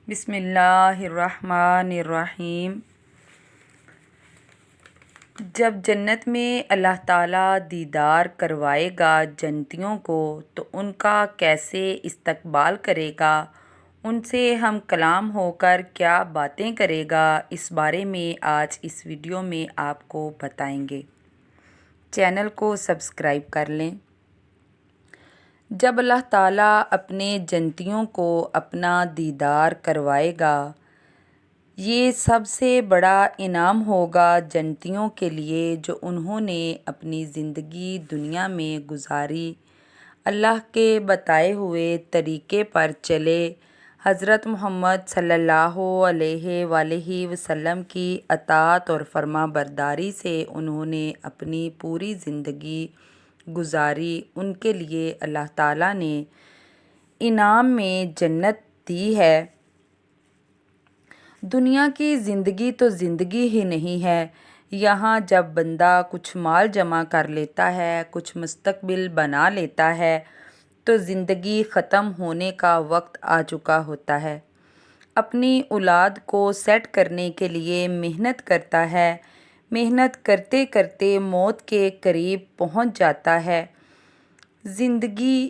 بسم اللہ الرحمن الرحیم۔ جب جنت میں اللہ تعالیٰ دیدار کروائے گا جنتیوں کو تو ان کا کیسے استقبال کرے گا، ان سے ہم کلام ہو کر کیا باتیں کرے گا، اس بارے میں آج اس ویڈیو میں آپ کو بتائیں گے۔ چینل کو سبسکرائب کر لیں۔ جب اللہ تعالیٰ اپنے جنتیوں کو اپنا دیدار کروائے گا، یہ سب سے بڑا انعام ہوگا جنتیوں کے لیے جو انہوں نے اپنی زندگی دنیا میں گزاری، اللہ کے بتائے ہوئے طریقے پر چلے، حضرت محمد صلی اللہ علیہ وآلہ وسلم کی اطاعت اور فرما برداری سے انہوں نے اپنی پوری زندگی گزاری، ان کے لیے اللہ تعالیٰ نے انعام میں جنت دی ہے۔ دنیا کی زندگی تو زندگی ہی نہیں ہے، یہاں جب بندہ کچھ مال جمع کر لیتا ہے، کچھ مستقبل بنا لیتا ہے تو زندگی ختم ہونے کا وقت آ چکا ہوتا ہے۔ اپنی اولاد کو سیٹ کرنے کے لیے محنت کرتا ہے، محنت کرتے کرتے موت کے قریب پہنچ جاتا ہے۔ زندگی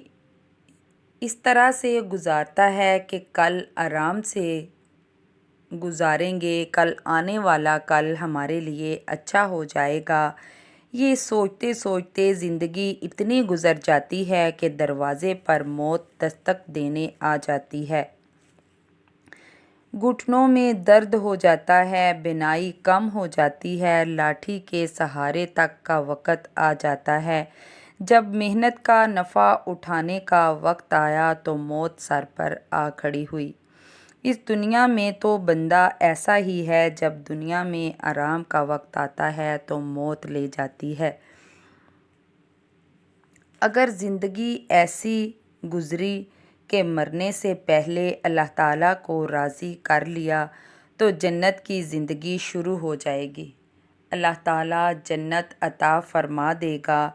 اس طرح سے گزارتا ہے کہ کل آرام سے گزاریں گے، کل آنے والا کل ہمارے لیے اچھا ہو جائے گا۔ یہ سوچتے سوچتے زندگی اتنی گزر جاتی ہے کہ دروازے پر موت دستک دینے آ جاتی ہے۔ گھٹنوں میں درد ہو جاتا ہے، بینائی کم ہو جاتی ہے، لاٹھی کے سہارے تک کا وقت آ جاتا ہے۔ جب محنت کا نفع اٹھانے کا وقت آیا تو موت سر پر آ کھڑی ہوئی۔ اس دنیا میں تو بندہ ایسا ہی ہے، جب دنیا میں آرام کا وقت آتا ہے تو موت لے جاتی ہے۔ اگر زندگی ایسی گزری کہ مرنے سے پہلے اللہ تعالیٰ کو راضی کر لیا تو جنت کی زندگی شروع ہو جائے گی۔ اللہ تعالیٰ جنت عطا فرما دے گا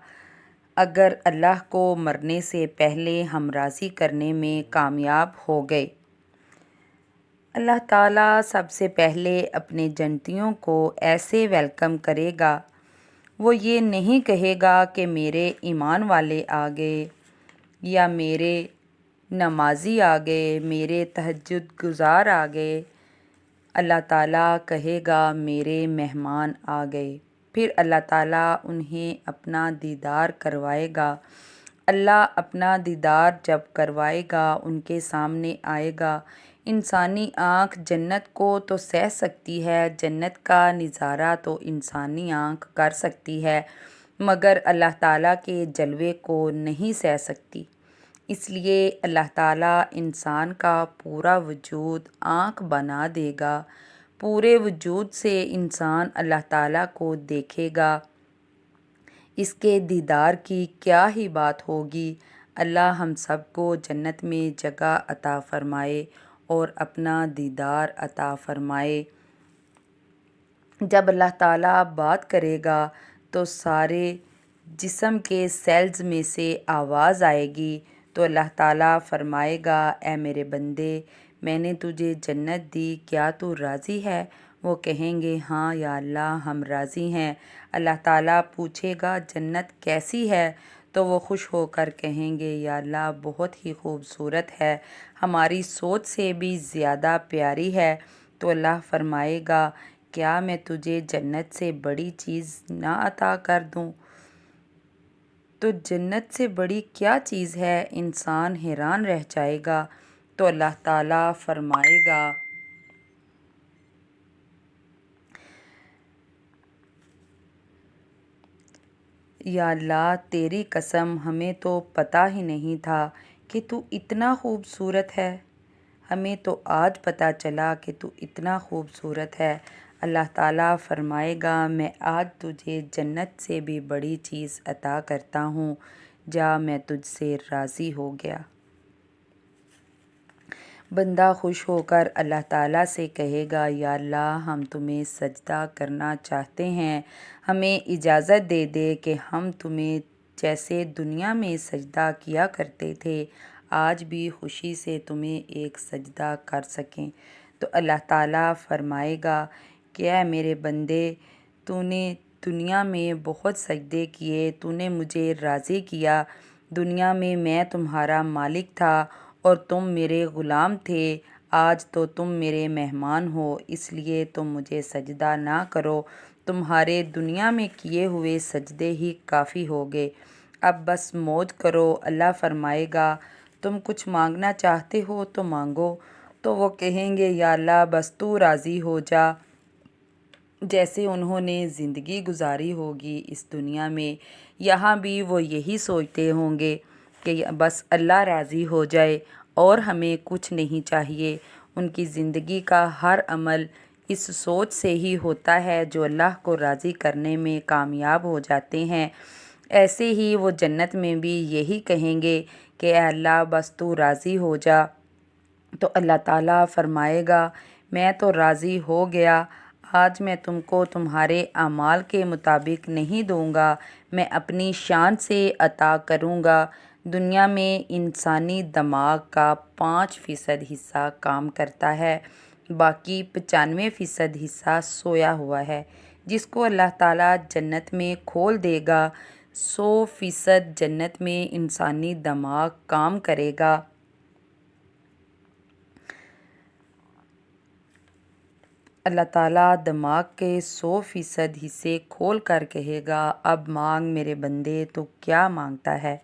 اگر اللہ کو مرنے سے پہلے ہم راضی کرنے میں کامیاب ہو گئے۔ اللہ تعالیٰ سب سے پہلے اپنے جنتیوں کو ایسے ویلکم کرے گا، وہ یہ نہیں کہے گا کہ میرے ایمان والے آ گئے یا میرے نمازی آ گئے، میرے تہجد گزار آ گئے۔ اللہ تعالیٰ کہے گا میرے مہمان آ گئے۔ پھر اللہ تعالیٰ انہیں اپنا دیدار کروائے گا۔ اللہ اپنا دیدار جب کروائے گا ان کے سامنے آئے گا۔ انسانی آنکھ جنت کو تو سہ سکتی ہے، جنت کا نظارہ تو انسانی آنکھ کر سکتی ہے، مگر اللہ تعالیٰ کے جلوے کو نہیں سہ سکتی۔ اس لیے اللہ تعالیٰ انسان کا پورا وجود آنکھ بنا دے گا، پورے وجود سے انسان اللہ تعالیٰ کو دیکھے گا۔ اس کے دیدار کی کیا ہی بات ہوگی۔ اللہ ہم سب کو جنت میں جگہ عطا فرمائے اور اپنا دیدار عطا فرمائے۔ جب اللہ تعالیٰ بات کرے گا تو سارے جسم کے سیلز میں سے آواز آئے گی تو اللہ تعالیٰ فرمائے گا، اے میرے بندے، میں نے تجھے جنت دی، کیا تو راضی ہے؟ وہ کہیں گے ہاں یا اللہ ہم راضی ہیں۔ اللہ تعالیٰ پوچھے گا جنت کیسی ہے؟ تو وہ خوش ہو کر کہیں گے یا اللہ بہت ہی خوبصورت ہے، ہماری سوچ سے بھی زیادہ پیاری ہے۔ تو اللہ فرمائے گا کیا میں تجھے جنت سے بڑی چیز نہ عطا کر دوں؟ تو جنت سے بڑی کیا چیز ہے؟ انسان حیران رہ جائے گا۔ تو اللہ تعالیٰ فرمائے گا یا اللہ تیری قسم ہمیں تو پتہ ہی نہیں تھا کہ تو اتنا خوبصورت ہے، ہمیں تو آج پتہ چلا کہ تو اتنا خوبصورت ہے۔ اللہ تعالیٰ فرمائے گا میں آج تجھے جنت سے بھی بڑی چیز عطا کرتا ہوں، جا میں تجھ سے راضی ہو گیا۔ بندہ خوش ہو کر اللہ تعالیٰ سے کہے گا یا اللہ ہم تمہیں سجدہ کرنا چاہتے ہیں، ہمیں اجازت دے دے کہ ہم تمہیں جیسے دنیا میں سجدہ کیا کرتے تھے آج بھی خوشی سے تمہیں ایک سجدہ کر سکیں۔ تو اللہ تعالیٰ فرمائے گا کہ اے میرے بندے، تو نے دنیا میں بہت سجدے کیے، تو نے مجھے راضی کیا۔ دنیا میں میں تمہارا مالک تھا اور تم میرے غلام تھے، آج تو تم میرے مہمان ہو، اس لیے تم مجھے سجدہ نہ کرو۔ تمہارے دنیا میں کیے ہوئے سجدے ہی کافی ہوگے، اب بس موج کرو۔ اللہ فرمائے گا تم کچھ مانگنا چاہتے ہو تو مانگو۔ تو وہ کہیں گے یا اللہ بس تو راضی ہو جا۔ جیسے انہوں نے زندگی گزاری ہوگی اس دنیا میں، یہاں بھی وہ یہی سوچتے ہوں گے کہ بس اللہ راضی ہو جائے اور ہمیں کچھ نہیں چاہیے۔ ان کی زندگی کا ہر عمل اس سوچ سے ہی ہوتا ہے، جو اللہ کو راضی کرنے میں کامیاب ہو جاتے ہیں۔ ایسے ہی وہ جنت میں بھی یہی کہیں گے کہ اے اللہ بس تو راضی ہو جا۔ تو اللہ تعالیٰ فرمائے گا میں تو راضی ہو گیا، آج میں تم کو تمہارے اعمال کے مطابق نہیں دوں گا، میں اپنی شان سے عطا کروں گا۔ دنیا میں انسانی دماغ کا 5% حصہ کام کرتا ہے، باقی 95% حصہ سویا ہوا ہے، جس کو اللہ تعالیٰ جنت میں کھول دے گا۔ 100% جنت میں انسانی دماغ کام کرے گا۔ اللہ تعالیٰ دماغ کے 100% حصے کھول کر کہے گا اب مانگ میرے بندے، تو کیا مانگتا ہے؟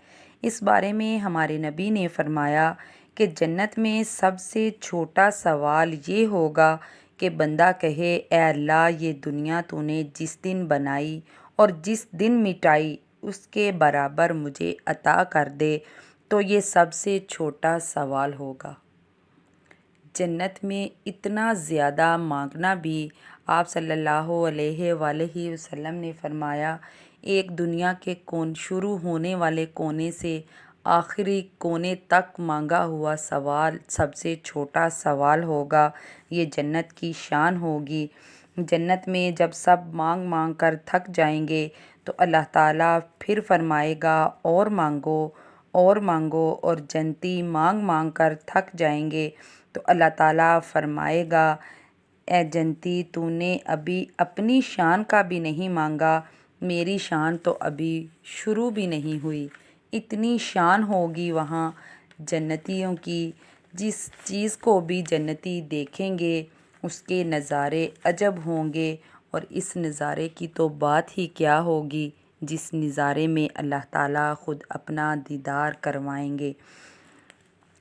اس بارے میں ہمارے نبی نے فرمایا کہ جنت میں سب سے چھوٹا سوال یہ ہوگا کہ بندہ کہے اے اللہ یہ دنیا تو نے جس دن بنائی اور جس دن مٹائی اس کے برابر مجھے عطا کر دے، تو یہ سب سے چھوٹا سوال ہوگا۔ جنت میں اتنا زیادہ مانگنا بھی، آپ صلی اللہ علیہ وآلہ وسلم نے فرمایا ایک دنیا کے شروع ہونے والے کونے سے آخری کونے تک مانگا ہوا سوال سب سے چھوٹا سوال ہوگا۔ یہ جنت کی شان ہوگی۔ جنت میں جب سب مانگ مانگ کر تھک جائیں گے تو اللہ تعالیٰ پھر فرمائے گا اور مانگو اور مانگو، اور جنتی مانگ مانگ کر تھک جائیں گے تو اللہ تعالیٰ فرمائے گا اے جنتی تو نے ابھی اپنی شان کا بھی نہیں مانگا، میری شان تو ابھی شروع بھی نہیں ہوئی۔ اتنی شان ہوگی وہاں جنتیوں کی، جس چیز کو بھی جنتی دیکھیں گے اس کے نظارے عجب ہوں گے، اور اس نظارے کی تو بات ہی کیا ہوگی جس نظارے میں اللہ تعالیٰ خود اپنا دیدار کروائیں گے۔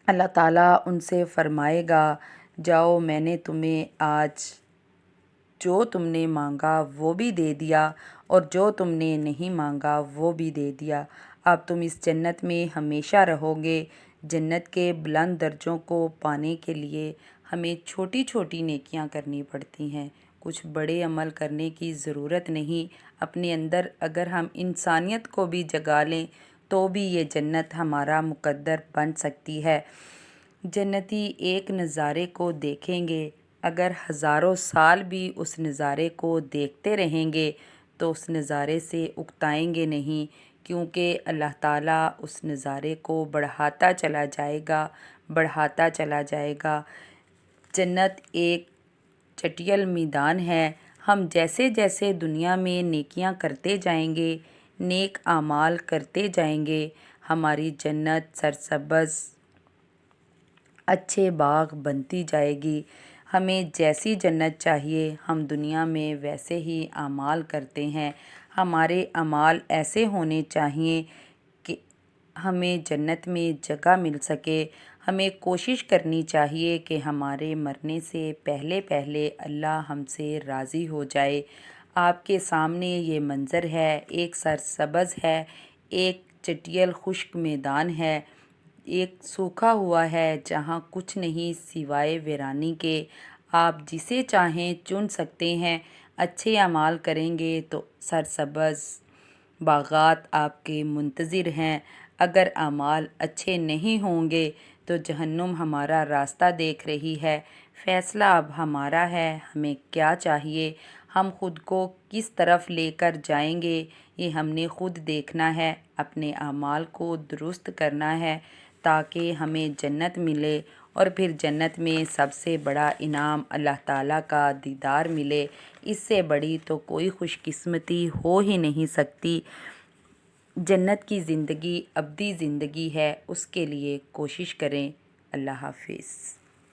اللہ تعالیٰ ان سے فرمائے گا جاؤ میں نے تمہیں آج جو تم نے مانگا وہ بھی دے دیا اور جو تم نے نہیں مانگا وہ بھی دے دیا، اب تم اس جنت میں ہمیشہ رہو گے۔ جنت کے بلند درجوں کو پانے کے لیے ہمیں چھوٹی چھوٹی نیکیاں کرنی پڑتی ہیں، کچھ بڑے عمل کرنے کی ضرورت نہیں۔ اپنے اندر اگر ہم انسانیت کو بھی جگا لیں تو بھی یہ جنت ہمارا مقدر بن سکتی ہے۔ جنتی ایک نظارے کو دیکھیں گے، اگر ہزاروں سال بھی اس نظارے کو دیکھتے رہیں گے تو اس نظارے سے اکتائیں گے نہیں، کیونکہ اللہ تعالیٰ اس نظارے کو بڑھاتا چلا جائے گا، بڑھاتا چلا جائے گا۔ جنت ایک چٹیل میدان ہے، ہم جیسے جیسے دنیا میں نیکیاں کرتے جائیں گے، نیک اعمال کرتے جائیں گے، ہماری جنت سرسبز اچھے باغ بنتی جائے گی۔ ہمیں جیسی جنت چاہیے ہم دنیا میں ویسے ہی اعمال کرتے ہیں، ہمارے اعمال ایسے ہونے چاہیے کہ ہمیں جنت میں جگہ مل سکے۔ ہمیں کوشش کرنی چاہیے کہ ہمارے مرنے سے پہلے پہلے اللہ ہم سے راضی ہو جائے۔ آپ کے سامنے یہ منظر ہے، ایک سرسبز ہے، ایک چٹیل خشک میدان ہے، ایک سوکھا ہوا ہے جہاں کچھ نہیں سوائے ویرانی کے۔ آپ جسے چاہیں چن سکتے ہیں، اچھے اعمال کریں گے تو سرسبز باغات آپ کے منتظر ہیں، اگر اعمال اچھے نہیں ہوں گے تو جہنم ہمارا راستہ دیکھ رہی ہے۔ فیصلہ اب ہمارا ہے، ہمیں کیا چاہیے، ہم خود کو کس طرف لے کر جائیں گے یہ ہم نے خود دیکھنا ہے، اپنے اعمال کو درست کرنا ہے تاکہ ہمیں جنت ملے اور پھر جنت میں سب سے بڑا انعام اللہ تعالیٰ کا دیدار ملے۔ اس سے بڑی تو کوئی خوش قسمتی ہو ہی نہیں سکتی۔ جنت کی زندگی ابدی زندگی ہے، اس کے لیے کوشش کریں۔ اللہ حافظ۔